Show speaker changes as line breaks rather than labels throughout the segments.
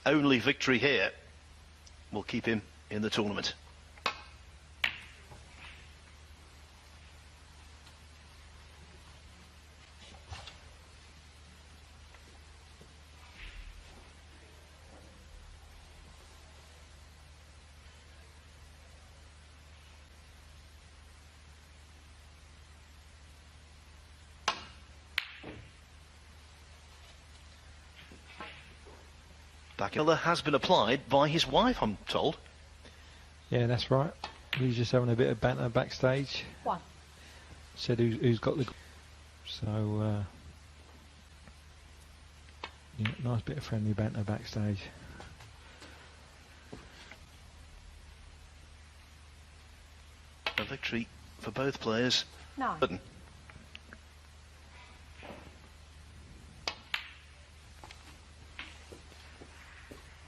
only victory here will keep him in the tournament. Bacula has been applied by his wife, I'm told.
Yeah, that's right. He's just having a bit of banter backstage.
One.
Said who's got the... So, yeah, nice bit of friendly banter backstage.
A victory for both players.
No.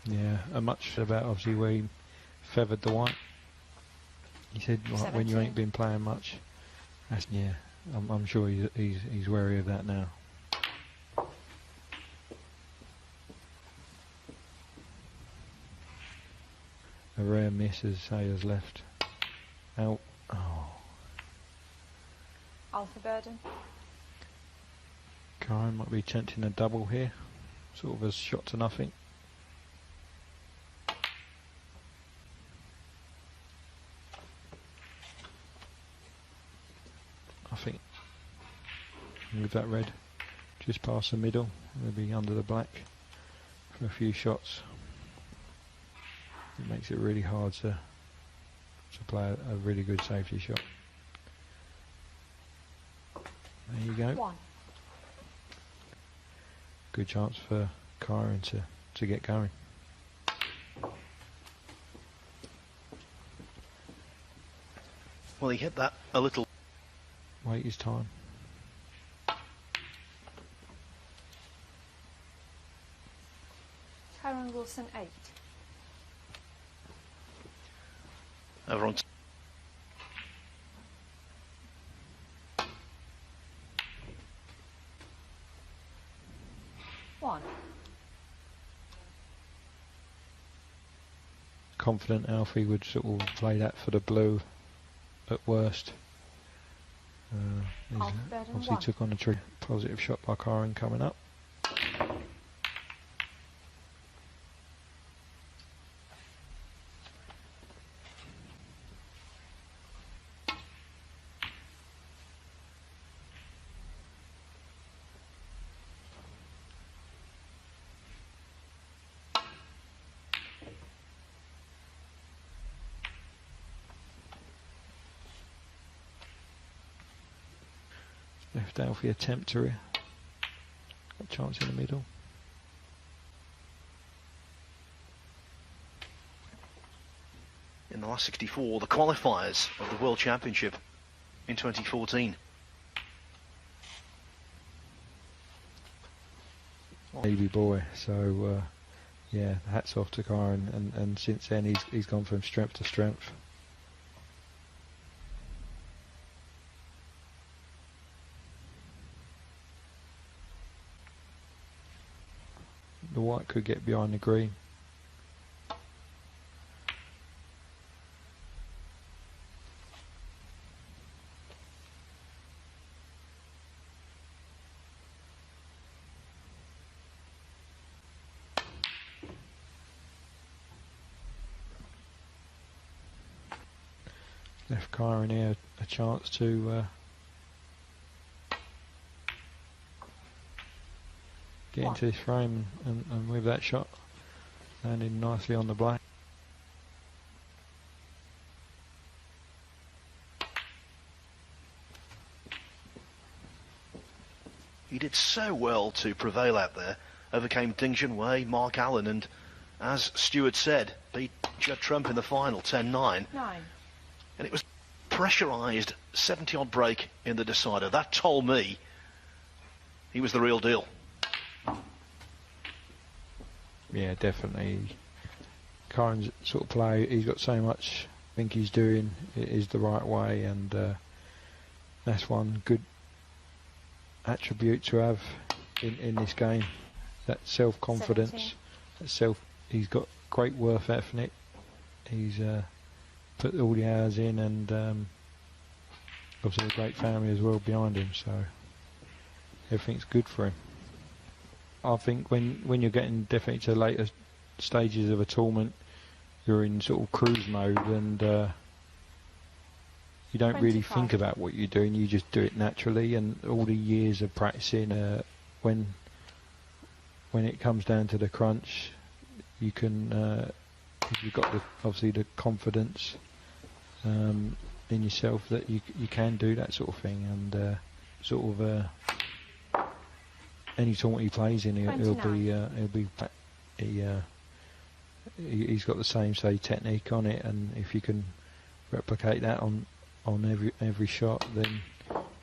Yeah, a much about obviously where he feathered the white. He said like, when you ain't been playing much. That's, yeah, I'm sure he's wary of that now. A rare miss as Sayers left. Out. Oh.
Alfie burden.
Kyren might be attempting a double here. Sort of a shot to nothing. I think with that red just past the middle, maybe under the black for a few shots. It makes it really hard to play a really good safety shot. There you go.
One.
Good chance for Kyren to get going.
Well, he hit that a little.
Wait his time.
Kyren Wilson 8.
Over on.
One.
Confident Alfie would sort of play that for the blue at worst. He's obviously took on a positive shot by Kyren coming up. Left Alfie attempt to got a chance in the middle.
In the last 64, the qualifiers of the World Championship in 2014.
Baby boy, so yeah, hats off to Kyren, and since then he's gone from strength to strength. The white could get behind the green. Left Kyren here a chance to get into this frame, and with that shot landing nicely on the black.
He did so well to prevail out there, overcame Ding Junhui, Mark Allen, and as Stewart said, beat Judd Trump in the final 10-9.
9.
And it was pressurised 70-odd break in the decider. That told me he was the real deal.
Yeah, definitely. Kyren's sort of play, he's got so much I think he's doing it is the right way, and that's one good attribute to have in this game. That self-confidence, that he's got great work ethic. He's put all the hours in, and obviously a great family as well behind him. So everything's good for him. I think when you're getting definitely to later stages of a tournament, you're in sort of cruise mode, and you don't really think about what you're doing. You just do it naturally, and all the years of practicing, when it comes down to the crunch, you can, if you've got obviously the confidence in yourself that you can do that sort of thing, and any tournament he plays in, he's got the same technique on it, and if you can replicate that on every shot, then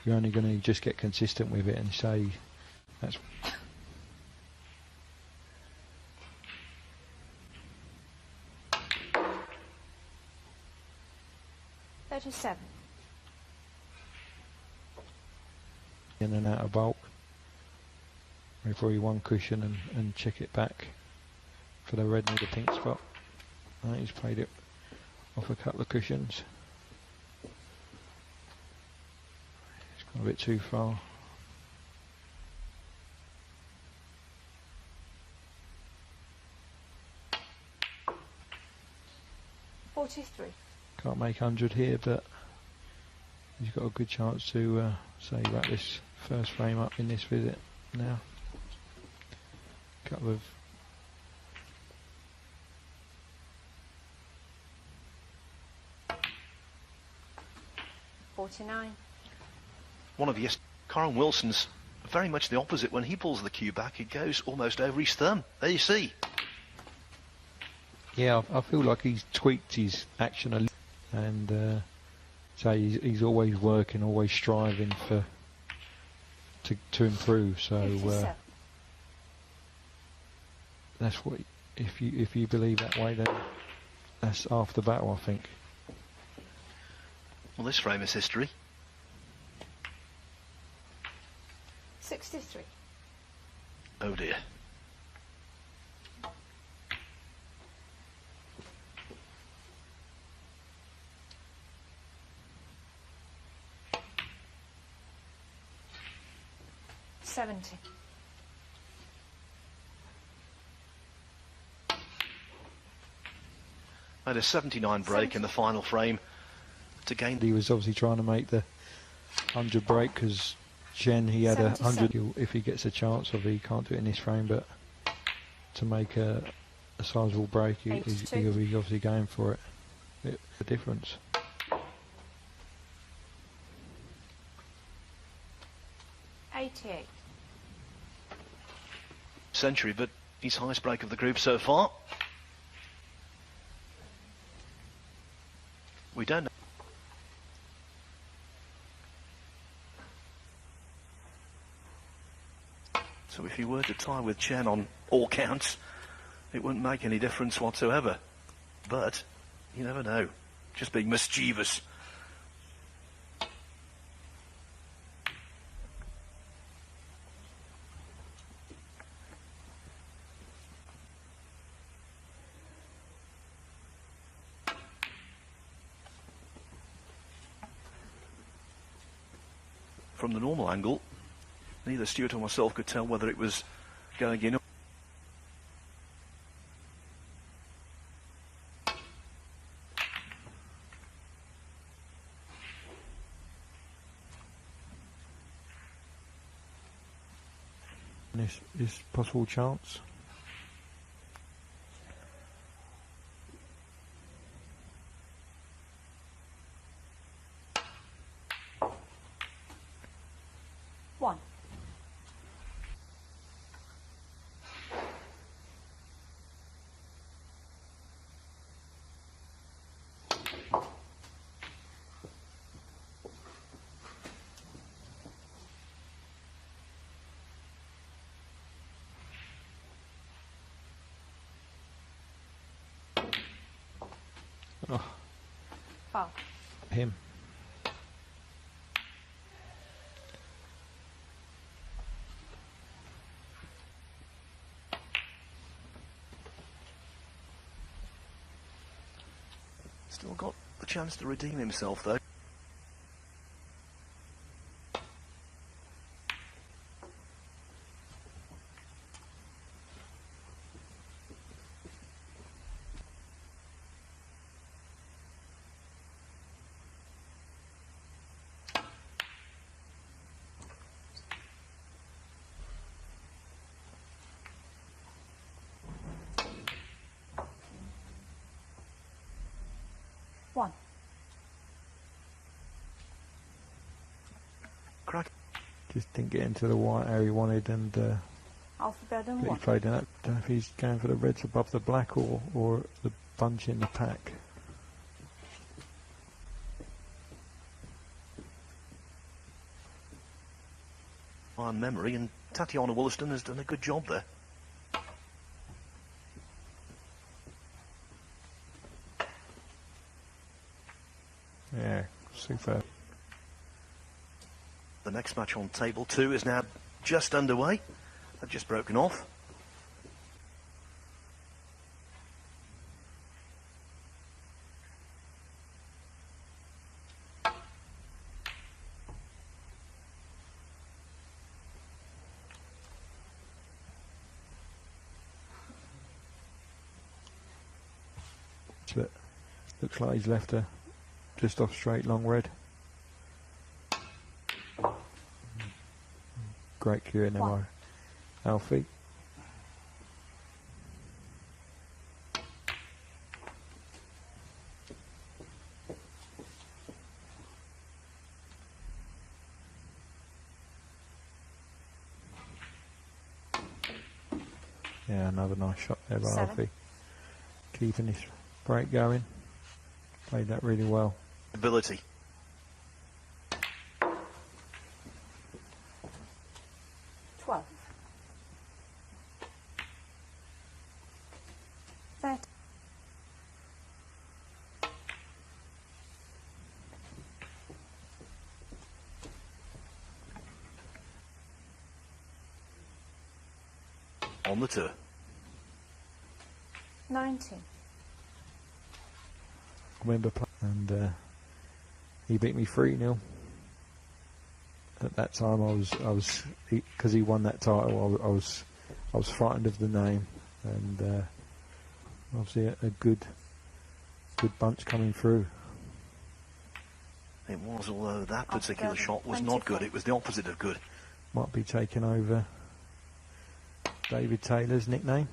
you're only going to just get consistent with it and say that's. In and out of bulk. Probably one cushion and check it back for the red near the pink spot. He's played it off a couple of cushions. It's gone a bit too far. Can't make 100 here, but he's got a good chance to say wrap this first frame up in this visit now. Couple of
49.
One of Kyren Wilson's very much the opposite. When he pulls the cue back, it goes almost over his thumb. There you see.
Yeah, I feel like he's tweaked his action a little, and so he's always working, always striving to improve. So that's what, if you believe that way, then that's half the battle, I think.
Well, this frame is history.
63.
Oh dear.
$70.
Made a 79 break in the final frame to gain.
He was obviously trying to make the 100 break, because Jen, he had 100. If he gets a chance, obviously he can't do it in this frame, but to make a sizable break, he'll be obviously going for it. The difference.
88.
Century, but his highest break of the group so far. We don't know. So if you were to tie with Chen on all counts, it wouldn't make any difference whatsoever. But you never know. Just being mischievous. From the normal angle, neither Stuart or myself could tell whether it was going in.
This possible chance.
One.
Oh.
Foul.
Him.
Still got the chance to redeem himself, though.
One.
Crack.
Just didn't get into the white how he wanted, and
Alfie better than
but he
one.
played in that. Don't know if he's going for the reds above the black or the bunch in the pack.
On memory, and Tatiana Wollaston has done a good job there.
Yeah, super.
The next match on table 2 is now just underway. They've just broken off.
But looks like he's left her just off straight long red. Great Kyren
One.
Alfie. Yeah, another nice shot there by
7.
Alfie. Keeping his break going. Played that really well.
Ability.
12. 13.
On the tour.
19.
Remember, and he beat me 3-0. At that time, I was because he won that title. I was frightened of the name, and obviously a good bunch coming through.
It was, although that particular
After
shot was not
24.
good. It was the opposite of good.
Might be taking over David Taylor's nickname.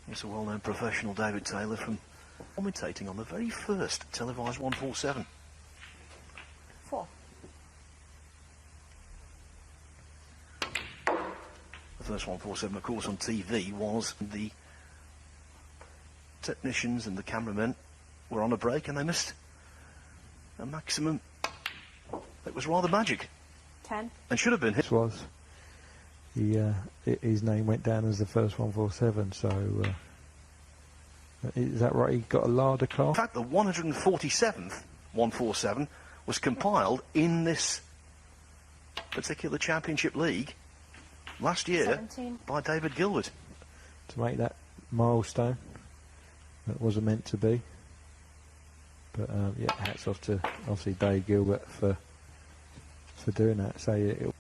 It's a well-known professional, David Taylor, from commentating on the very first televised 147.
4.
The first 147, of course, on TV was the technicians and the cameramen were on a break and they missed a maximum. It was rather magic
10.
and should have been hit.
This was his name went down as the first 147. So is that right? He got a larder car.
In fact, the 147th 147 was compiled in this particular championship league last year
17.
by David Gilbert.
To make that milestone that wasn't meant to be. But yeah, hats off to obviously Dave Gilbert for doing that. So it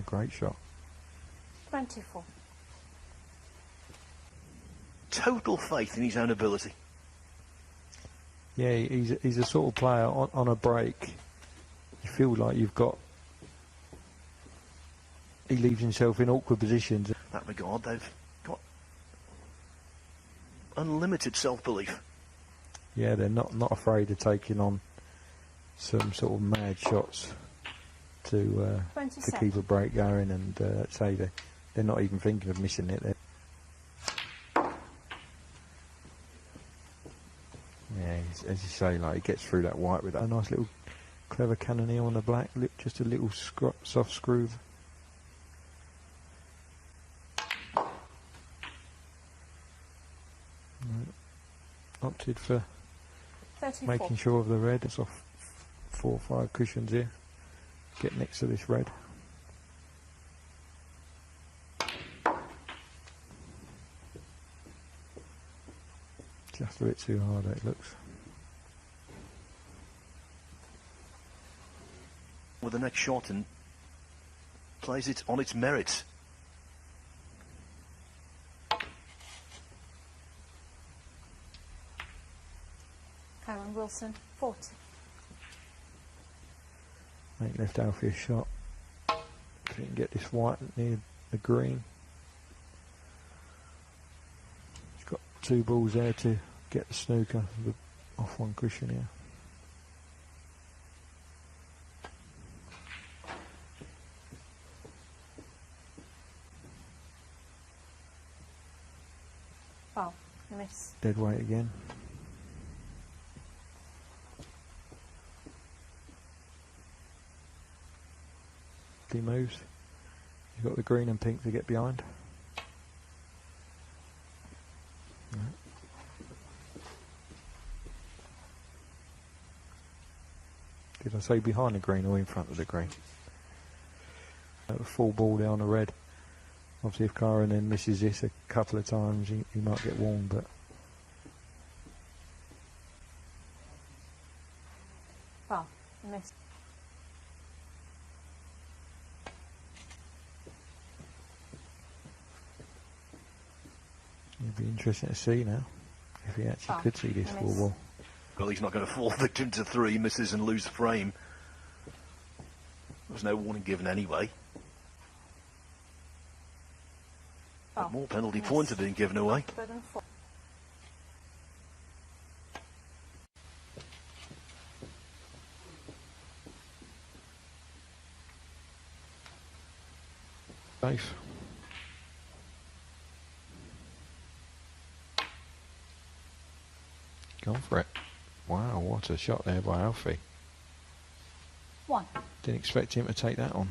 great shot.
24.
Total faith in his own ability.
Yeah, he's a sort of player on a break. You feel like you've got. He leaves himself in awkward positions.
In that regard, they've got unlimited self-belief.
Yeah, they're not afraid of taking on some sort of mad shots to
27.
keep a break going, and say they're not even thinking of missing it. Yeah, as you say, like he gets through that white with a nice little clever cannoneer on the black, just a little soft screw. Opted for
34.
Making sure of the red. It's off 4 or 5 cushions here. Get next to this red. Just a bit too hard, it looks.
With the next shot and plays it on its merits.
Kyren Wilson, 40.
Ain't left Alfie a shot. If he can get this white near the green. He's got 2 balls there to get the snooker off 1 cushion here.
Wow, miss.
Dead weight again. He moves. You've got the green and pink to get behind. Right. Did I say behind the green or in front of the green? Full ball down the red. Obviously if Kyren then misses this a couple of times he might get warned, but
Wow, miss.
it'd be interesting to see now if he actually
Oh,
could see this full ball.
Well, he's not going to fall victim to 3 misses and lose the frame. There's no warning given anyway. But more penalty points are being given away.
104.
Safe. Gone for it. Wow, what a shot there by Alfie.
1.
Didn't expect him to take that on.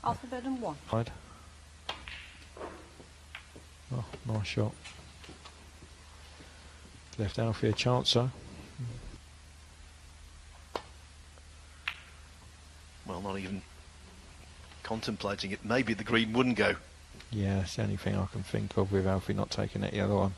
Alfie Burden, 1.
Hide. Oh, nice shot. Left Alfie a chance though.
Well, not even contemplating it. Maybe the green wouldn't go.
Yeah, that's the only thing I can think of with Alfie not taking it the other one.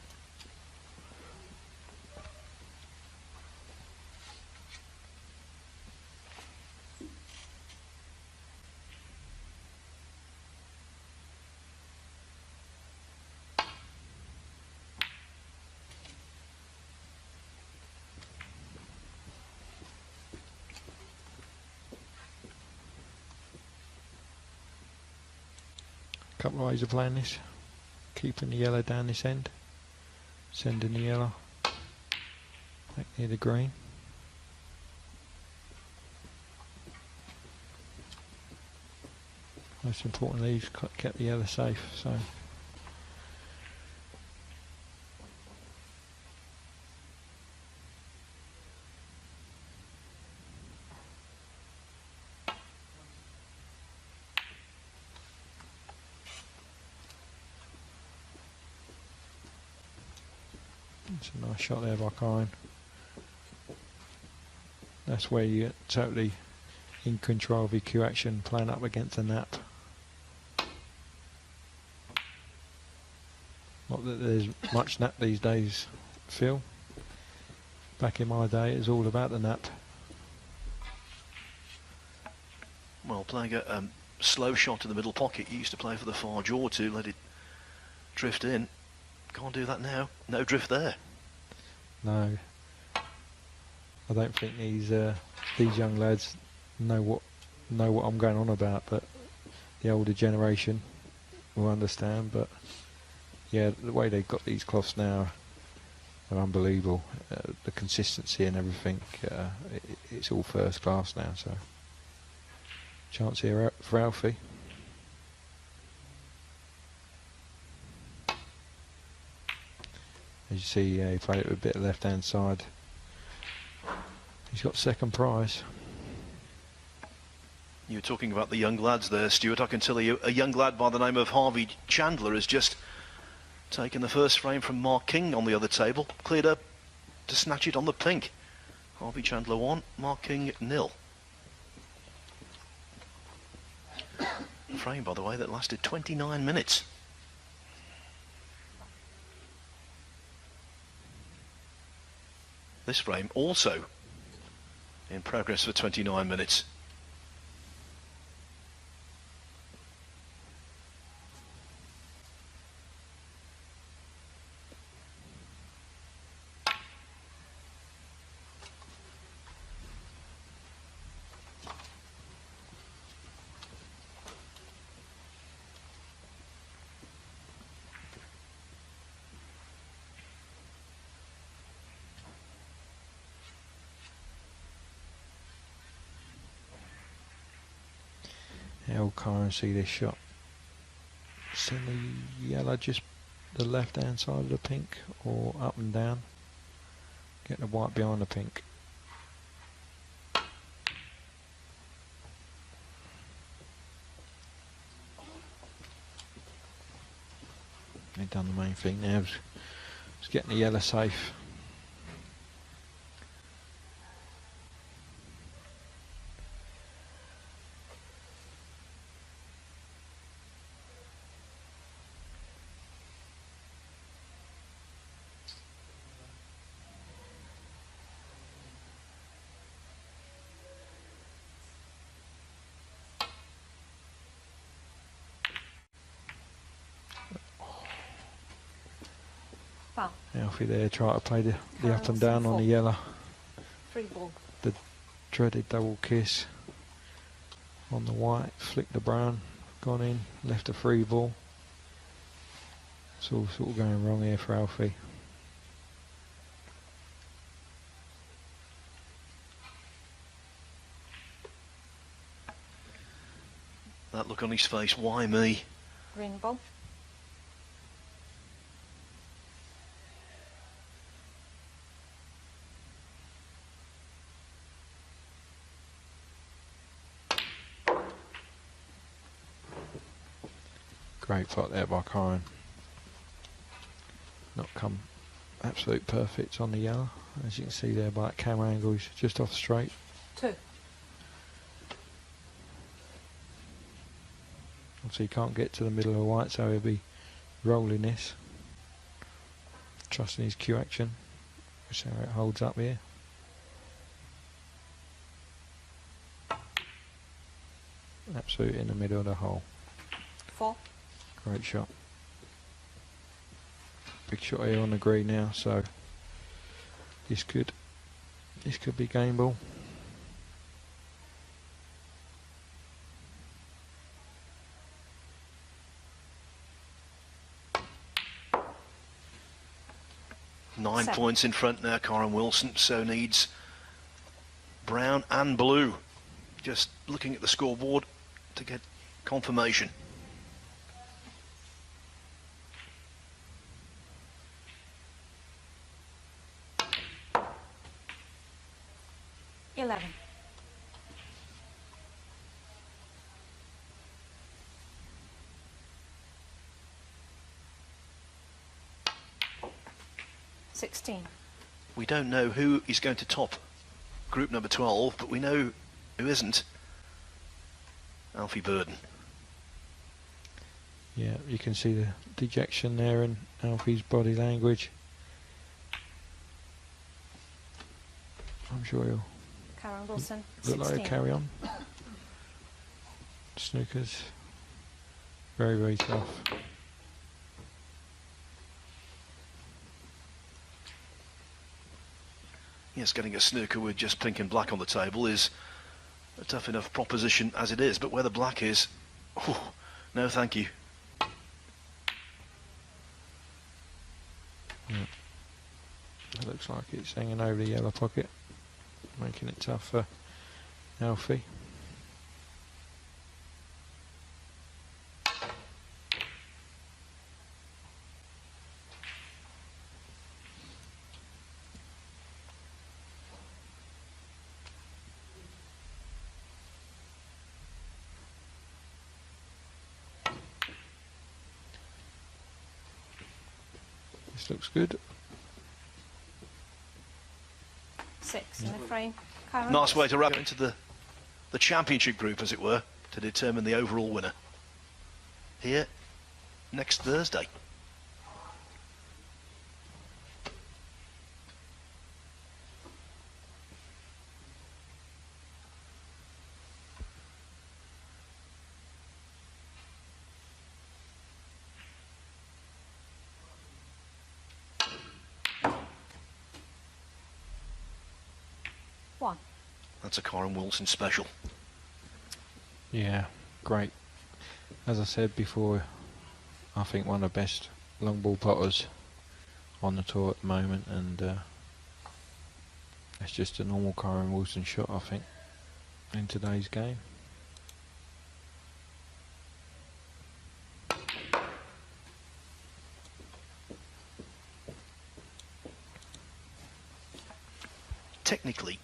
Couple of ways of playing this. Keeping the yellow down this end. Sending the yellow back near the green. Most importantly, he's kept the yellow safe, so it's a nice shot there by Kyren. That's where you get totally in control of your cue action, playing up against the nap. Not that there's much nap these days, Phil. Back in my day, it was all about the nap.
Well, playing a slow shot in the middle pocket, you used to play for the far jaw to let it drift in. Can't do that now. No drift there.
No, I don't think these young lads know what I'm going on about, but the older generation will understand. But yeah, the way they've got these cloths now are unbelievable. The consistency and everything, it's all first class now. So, chance here for Alfie. As you see, he played it with a bit of left hand side. He's got second prize.
You were talking about the young lads there, Stuart. I can tell you a young lad by the name of Harvey Chandler has just taken the first frame from Mark King on the other table, cleared up to snatch it on the pink. Harvey Chandler 1, Mark King 0. A frame, by the way, that lasted 29 minutes. This frame also in progress for 29 minutes.
How Kyren see this shot? Send the yellow just the left hand side of the pink, or up and down? Get the white behind the pink. They've done the main thing now. It's getting the yellow safe.
Foul.
Alfie there try to play the up and down on the yellow.
Free ball.
The dreaded double kiss on the white, flicked the brown, gone in, left a free ball. It's all sort of going wrong here for Alfie.
That look on his face, why me?
Green ball.
Great pot there by Kyren. Not come absolute perfect on the yellow. As you can see there by that camera angle, he's just off straight.
2.
Obviously he can't get to the middle of the white, so he'll be rolling this. Trusting his cue action. We'll see how it holds up here. Absolute in the middle of the hole.
4.
Great shot. Big shot here on the green now, so this could be game ball.
Nine
7.
points in front now, Kyren Wilson, so needs brown and blue. Just looking at the scoreboard to get confirmation.
Eleven. $16.
We don't know who is going to top group number 12, but we know who isn't. Alfie Burden.
Yeah, you can see the dejection there in Alfie's body language. I'm sure he'll
Kyren Wilson.
look like
16.
he'll carry on. Snooker's very, very tough.
Yes, getting a snooker with just pink and black on the table is a tough enough proposition as it is, but where the black is, oh, no thank you.
Yeah. It looks like it's hanging over the yellow pocket, making it tough for Alfie. This looks good.
6 in the frame. Kyren
Nice way
Wilson.
to wrap into the championship group, as it were, to determine the overall winner. Here, next Thursday.
One.
That's a Kyren Wilson special.
Yeah, great. As I said before, I think one of the best long ball potters on the tour at the moment, and it's just a normal Kyren Wilson shot, I think, in today's game.
Technically,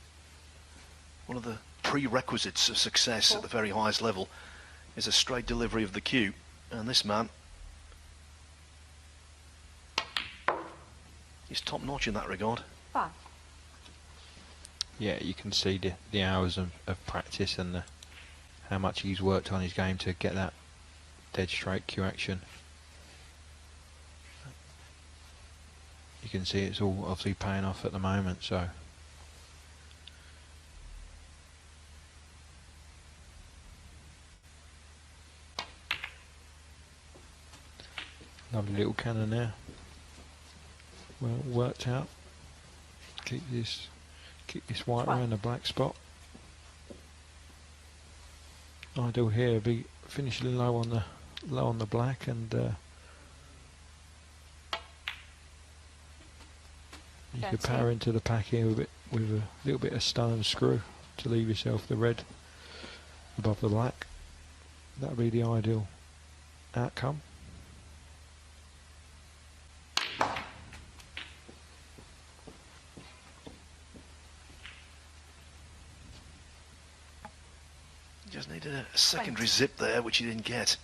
one of the prerequisites of success at the very highest level is a straight delivery of the cue, and this man is top notch in that regard.
5.
Yeah, you can see the hours of practice and how much he's worked on his game to get that dead straight cue action. You can see it's all obviously paying off at the moment, so. Lovely little cannon there. Well worked out. Keep this white around the black spot. Ideal here be finishing low on the black, and you could power into the pack here with a little bit of stone screw to leave yourself the red above the black. That would be the ideal outcome.
Just needed a secondary zip there, which he didn't get.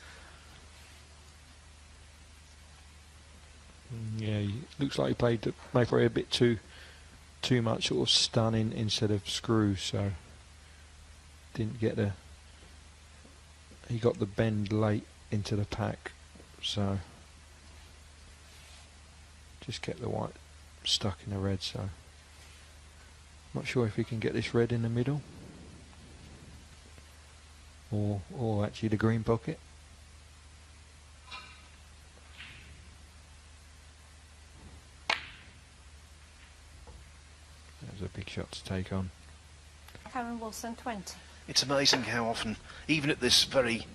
Yeah, looks like he played maybe a bit too much sort of stunning instead of screw, so didn't get he got the bend late into the pack, so just kept the white stuck in the red. So not sure if he can get this red in the middle, or actually the green pocket. That was a big shot to take on.
Kyren Wilson 20.
It's amazing how often, even at this very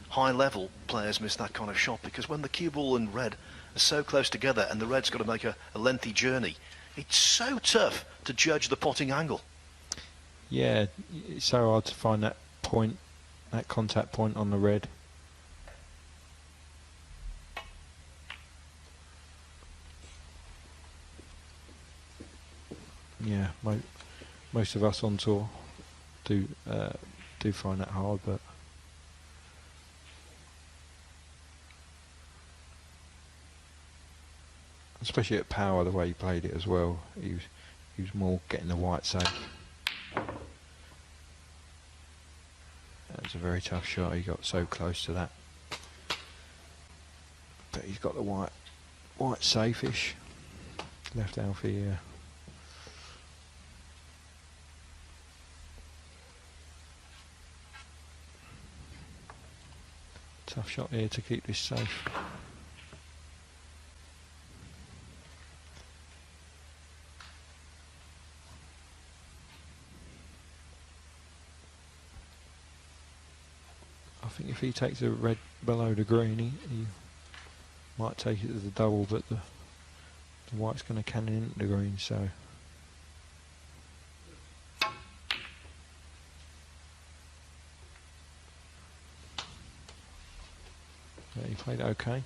high level, players miss that kind of shot, because when the cue ball and red are so close together and the red's got to make a lengthy journey, it's so tough to judge the potting angle.
Yeah, it's so hard to find that point, that contact point on the red. Yeah, most of us on tour do find that hard, but especially at power, the way he played it as well, he was more getting the white safe. That was a very tough shot. He got so close to that, but he's got the white safe-ish. Left Alfie here. Tough shot here to keep this safe. I think if he takes a red below the green, he might take it as a double, but the white's going to cannon into the green, so. Yeah, he played it okay.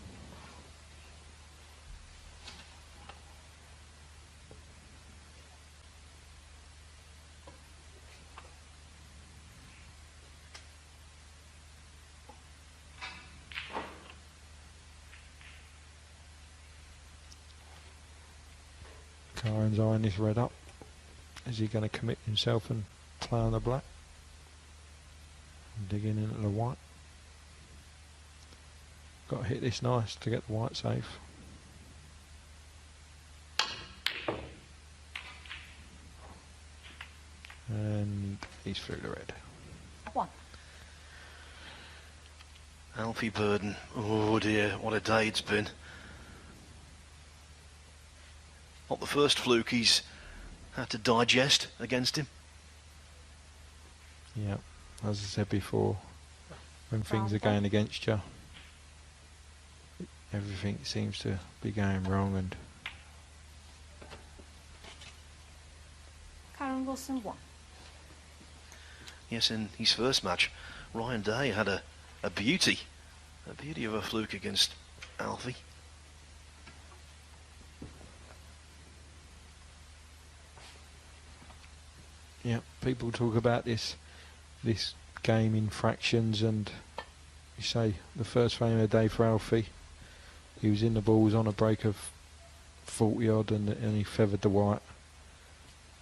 Kyren's eyeing this red up. Is he going to commit himself and play on the black? And digging into the white. Got to hit this nice to get the white safe. And he's through the red.
1.
Alfie Burden. Oh dear, what a day it's been. Not the first fluke he's had to digest against him.
Yeah, as I said before, when things are going against you, everything seems to be going wrong. And
Kyren Wilson 1.
Yes, in his first match, Ryan Day had a beauty of a fluke against Alfie.
yeah, people talk about this game in fractions, and you say the first frame of the day for Alfie, he was in the balls on a break of 40 odd, and he feathered the white.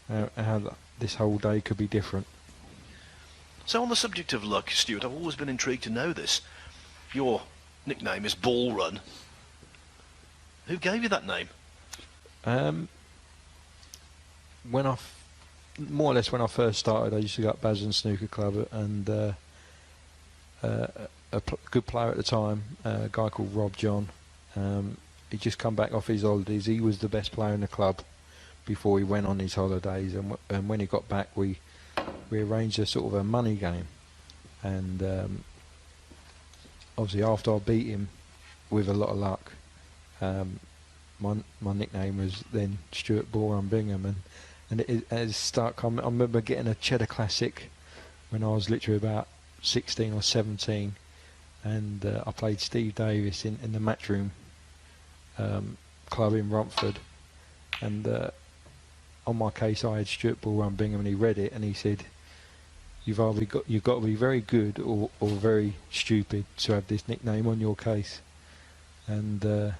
How this whole day could be different.
So on the subject of luck, Stuart, I've always been intrigued to know this. Your nickname is Ball Run. Who gave you that name?
More or less when I first started, I used to go up Basden Snooker Club, and good player at the time, a guy called Rob John. He'd just come back off his holidays. He was the best player in the club before he went on his holidays, and when he got back, we arranged a sort of a money game, and obviously after I beat him with a lot of luck, my nickname was then Stuart Ballrun Bingham, and it has stuck. I remember getting a Cheddar Classic when I was literally about 16 or 17, and I played Steve Davis in the Matchroom club in Romford, and on my case I had Stuart Ballrun Bingham, and he read it and he said, you've got to be very good or very stupid to have this nickname on your case. And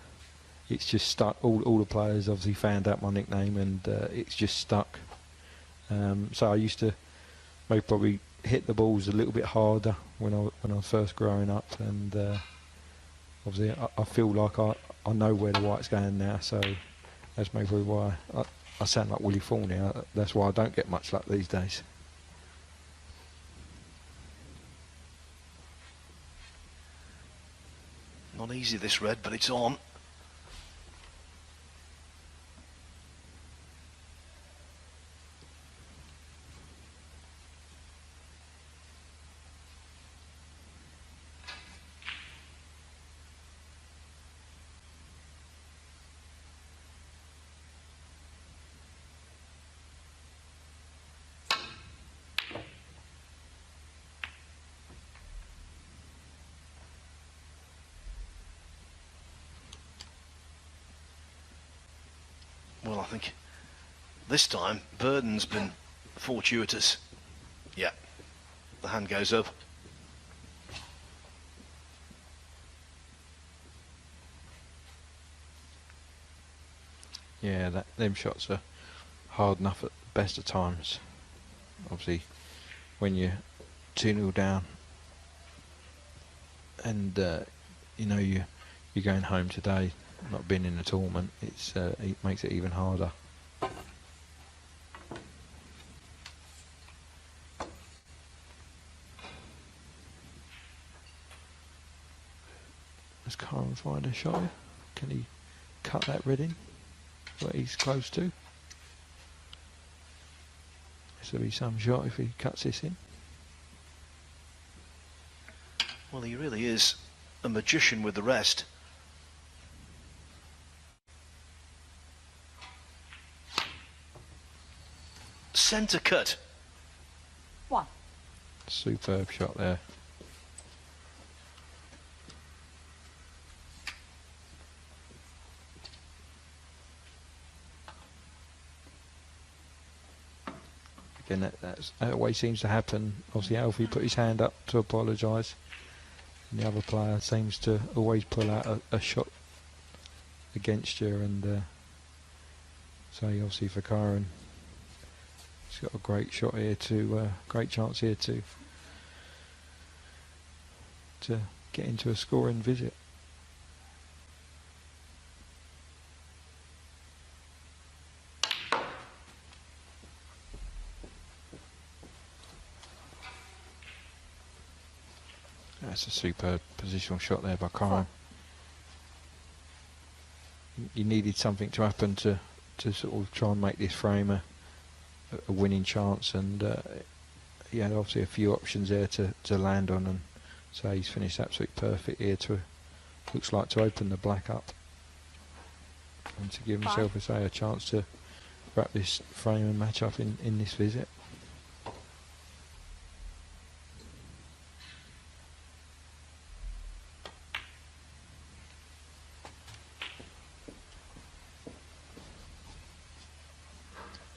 it's just stuck. All the players obviously found out my nickname, and it's just stuck. So I used to maybe probably hit the balls a little bit harder when I was first growing up, and obviously I feel like I know where the white's going now, so that's maybe why I sound like Willie Fawn now. That's why I don't get much luck these days.
Not easy this red, but it's on. Well, I think this time Burden's been fortuitous. Yeah, the hand goes up.
Yeah, them shots are hard enough at the best of times. Obviously, when you're 2-0 down, and you know you're going home today, not being in the tournament, it makes it even harder. Does Kyren find a shot here? Can he cut that red in where he's close to? This will be some shot if he cuts this in.
Well, he really is a magician with the rest. Centre cut.
1.
Superb shot there. Again, that always seems to happen. Obviously, Alfie put his hand up to apologise, and the other player seems to always pull out a shot against you, and So obviously for Kyren, he's got a great shot here to, great chance here to get into a scoring visit. That's a superb positional shot there by Kyren. You needed something to happen to sort of try and make this frame a winning chance, and he had obviously a few options there to land on, and so he's finished absolutely perfect here to, looks like, to open the black up and to give himself, a chance to wrap this frame and match up in this visit.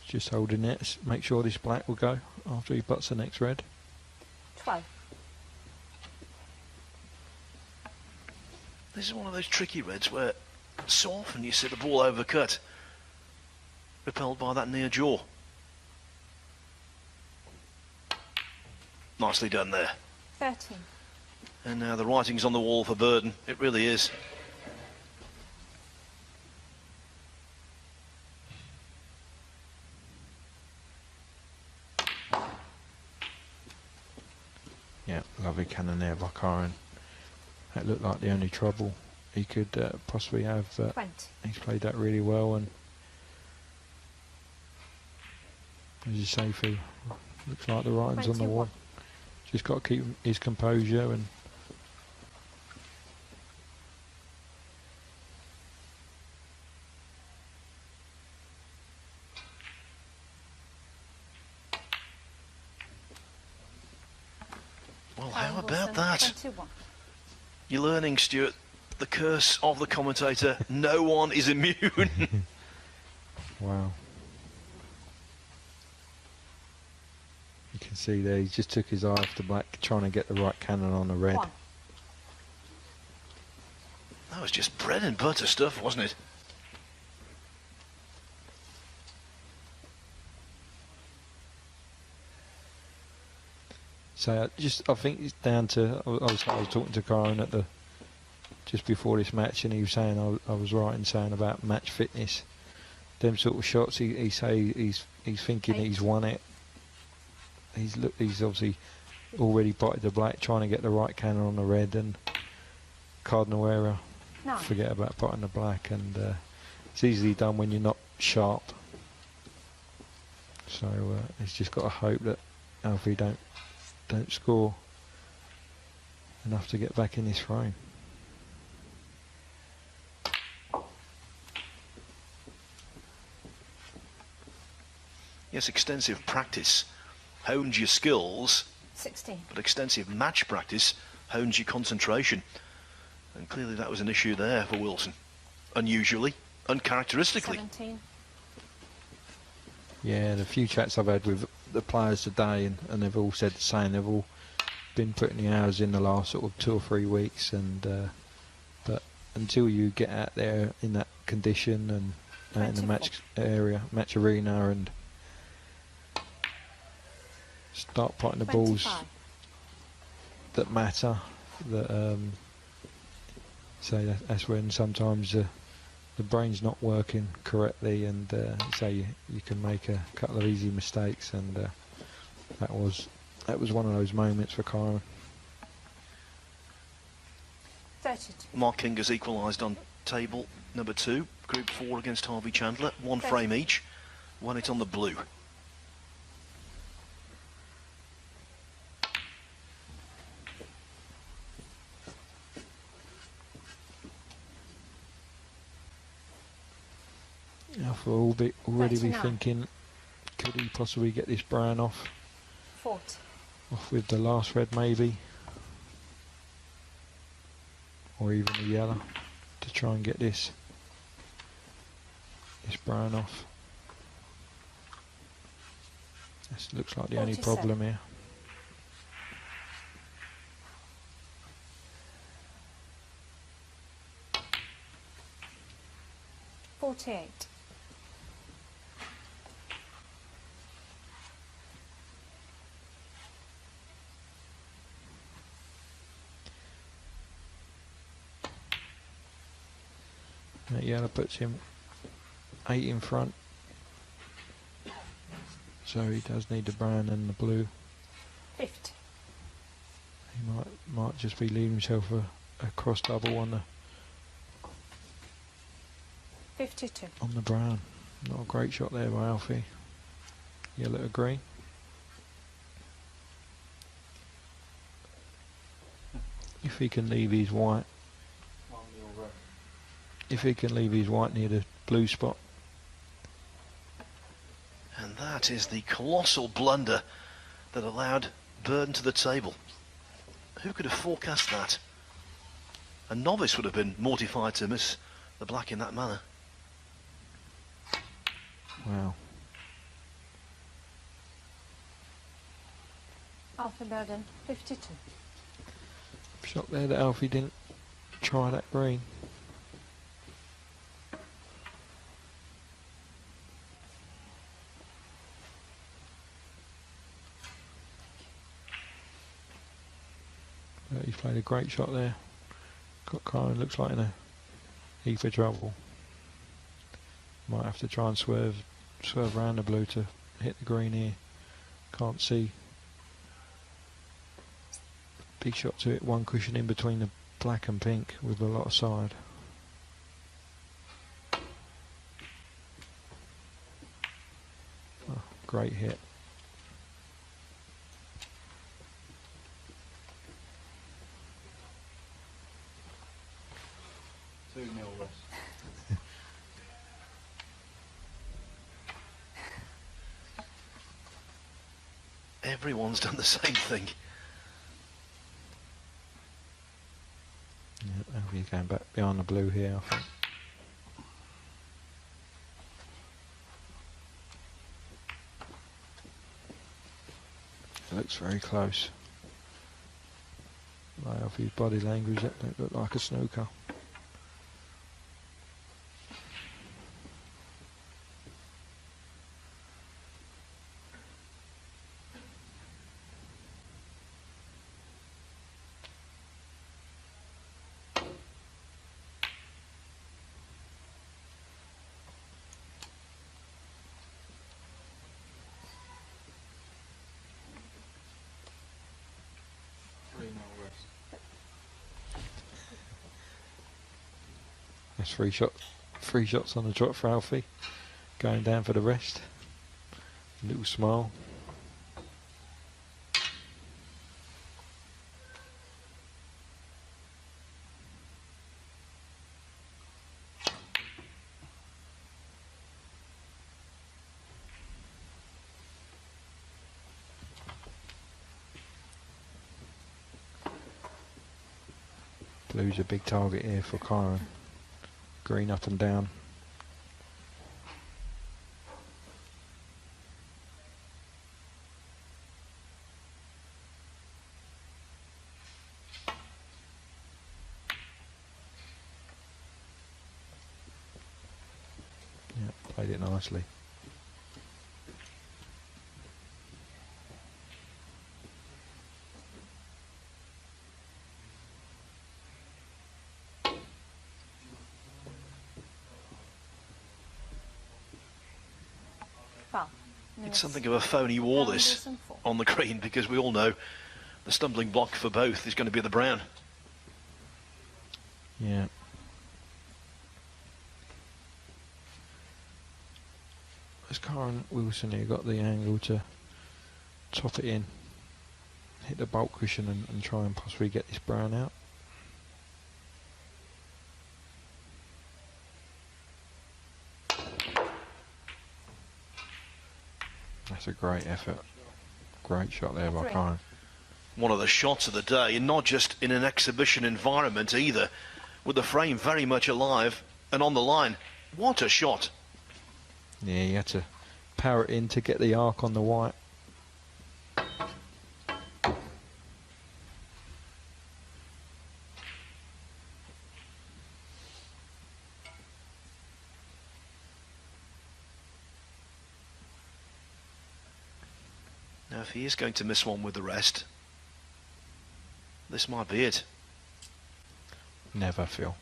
Just holding it, make sure this black will go after he butts the next red.
12.
This is one of those tricky reds where so often you see the ball overcut, repelled by that near jaw. Nicely done there.
13.
And now the writing's on the wall for Burden. It really is.
Yeah, lovely cannon there by Kyren. That looked like the only trouble he could possibly have.
20.
He's played that really well, and as you say, Phil, looks like the writing's
21.
on the wall. Just got to keep his composure and
well, how about that?
21.
You're learning, Stuart, the curse of the commentator. No one is immune.
wow. You can see there, he just took his eye off the black, trying to get the right cannon on the red.
1.
That was just bread and butter stuff, wasn't it?
So I think it's down to, I was talking to Kyren just before this match, and he was saying, I was right in saying about match fitness. Them sort of shots, he say he's thinking
8.
he's won it. He's obviously already potted the black, trying to get the right cannon on the red, and cardinal error.
9.
Forget about potting the black, and it's easily done when you're not sharp. So he's just got to hope that Alfie don't score enough to get back in this frame.
Yes, extensive practice hones your skills,
16.
but extensive match practice hones your concentration. And clearly that was an issue there for Wilson. Unusually, uncharacteristically.
17.
Yeah, the few chats I've had with the players today, and they've all said the same. They've all been putting the hours in the last sort of 2 or 3 weeks, and but until you get out there in that condition and out in the match area, match arena, and start potting the
25.
balls that matter, that so that's when sometimes the brain's not working correctly, and so you can make a couple of easy mistakes, and that was one of those moments for Kyren.
32.
Mark King has equalised on table number 2, Group 4 against Harvey Chandler. 1 frame each, won it on the blue.
Alfie will already be
39.
thinking, could he possibly get this brown off
40.
with the last red maybe, or even the yellow, to try and get this brown off. This looks like the only
47.
problem here. That yellow puts him 8 in front. So he does need the brown and the blue.
50.
He might just be leaving himself a cross double on
52.
the brown. Not a great shot there by Alfie. Yellow to green. If he can leave his white. If he can leave his white near the blue spot.
And that is the colossal blunder that allowed Burden to the table. Who could have forecast that? A novice would have been mortified to miss the black in that manner.
Wow.
Alfie Burden, 52.
Shot there that Alfie didn't try that green. He's played a great shot there. Got Kyren, looks like in a heap of trouble. Might have to try and swerve around the blue to hit the green here. Can't see. Big shot to it, one cushion in between the black and pink with a lot of side. Oh, great hit.
Everyone's done the same thing.
Yeah, Alfie's going back behind the blue here, I think. It looks very close. Like Alfie's body language, that don't look like a snooker. That's three shots on the trot for Alfie. Going down for the rest. Little smile. Blue's a big target here for Kyren. Green up and down. Yeah, played it nicely.
It's something of a phony war, this, on the green, because we all know the stumbling block for both is going to be the brown.
Yeah. Has Kyren Wilson here got the angle to top it in, hit the bulk cushion and try and possibly get this brown out? That's a great effort. Great shot there by Kyren.
One of the shots of the day, and not just in an exhibition environment either, with the frame very much alive and on the line. What a shot.
Yeah, you had to power it in to get the arc on the white.
Now, if he is going to miss one with the rest, this might be it.
Never, Phil.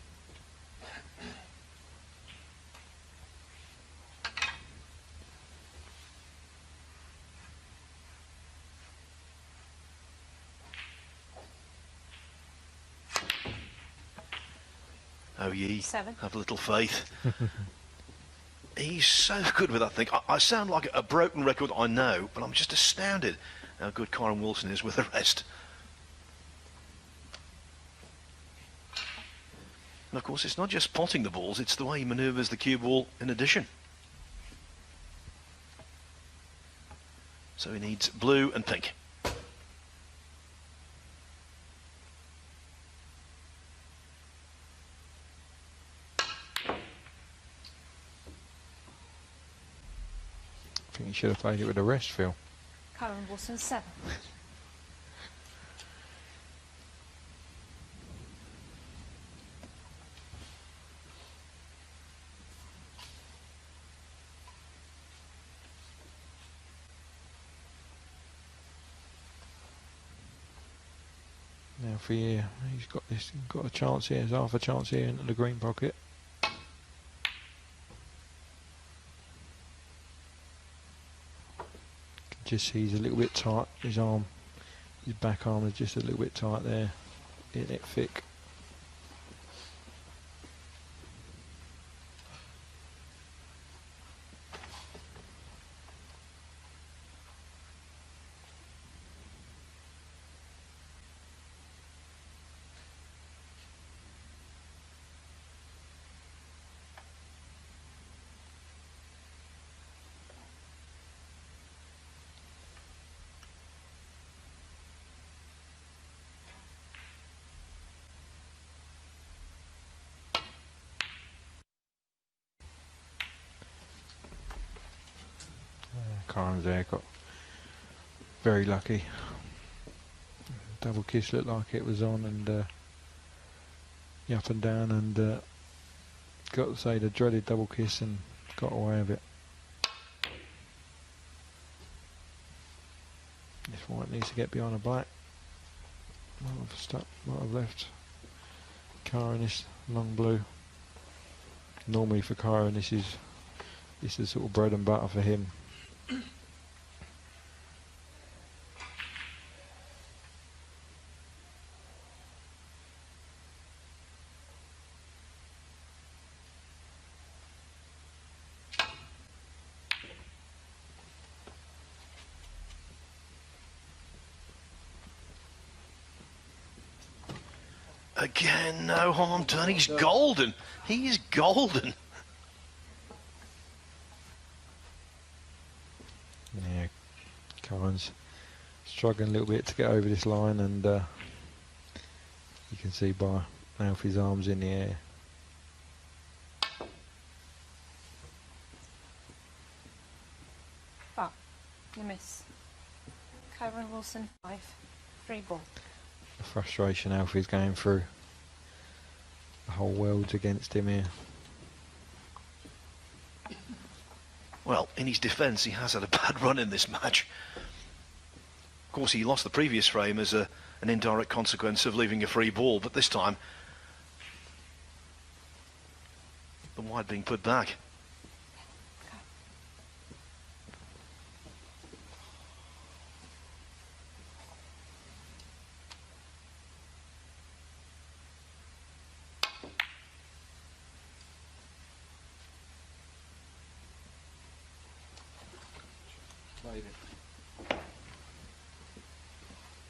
Oh, ye
7.
have little faith. He's so good with that thing. I sound like a broken record, I know, but I'm just astounded how good Kyren Wilson is with the rest. And of course, it's not just potting the balls, it's the way he manoeuvres the cue ball in addition. So he needs blue and pink.
I think he should have played it with a rest, Phil.
Kyren Wilson 7.
Now for here, he's got a chance here. There's half a chance here into the green pocket. Just see he's a little bit tight. His back arm is just a little bit tight there. Hitting it thick. Kyren's there, got very lucky. Double kiss looked like it was on, and up and down, and got to say the dreaded double kiss, and got away with it. This white needs to get behind the black. Might have left Kyren this long blue. Normally for Kyren this is sort of bread and butter for him.
Again, no harm done. He's golden. He's golden.
Yeah, Kyren's struggling a little bit to get over this line, and you can see by Alfie's arms in the air.
Oh, you miss. Kyren Wilson 5. Free ball.
The frustration Alfie's going through. The whole world's against him here.
Well, in his defence, he has had a bad run in this match. Of course, he lost the previous frame as an indirect consequence of leaving a free ball, but this time, the wide being put back.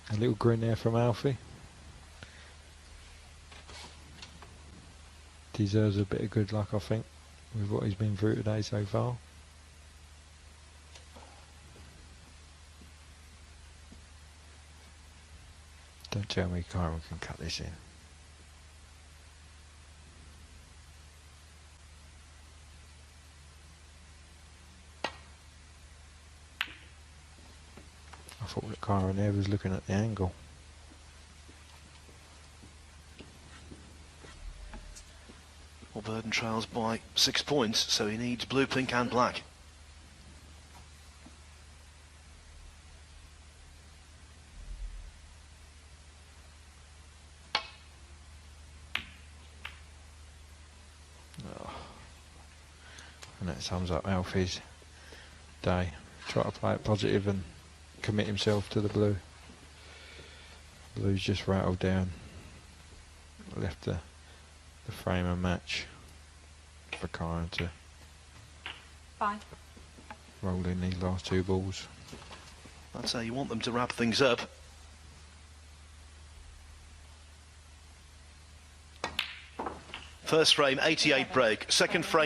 A little grin there from Alfie. Deserves a bit of good luck, I think, with what he's been through today so far. Don't tell me Kyren can cut this in. I thought that Kyren there was looking at the angle.
Well, Burden trails by 6 points, so he needs blue, pink and black.
Oh. And that sums up Alfie's day. Try to play it positive and commit himself to the blue. Blue's just rattled down. Left the the frame of match for Kyren to
5.
roll in these last 2 balls.
That's how you want them to wrap things up. First frame, 88 break. Second frame.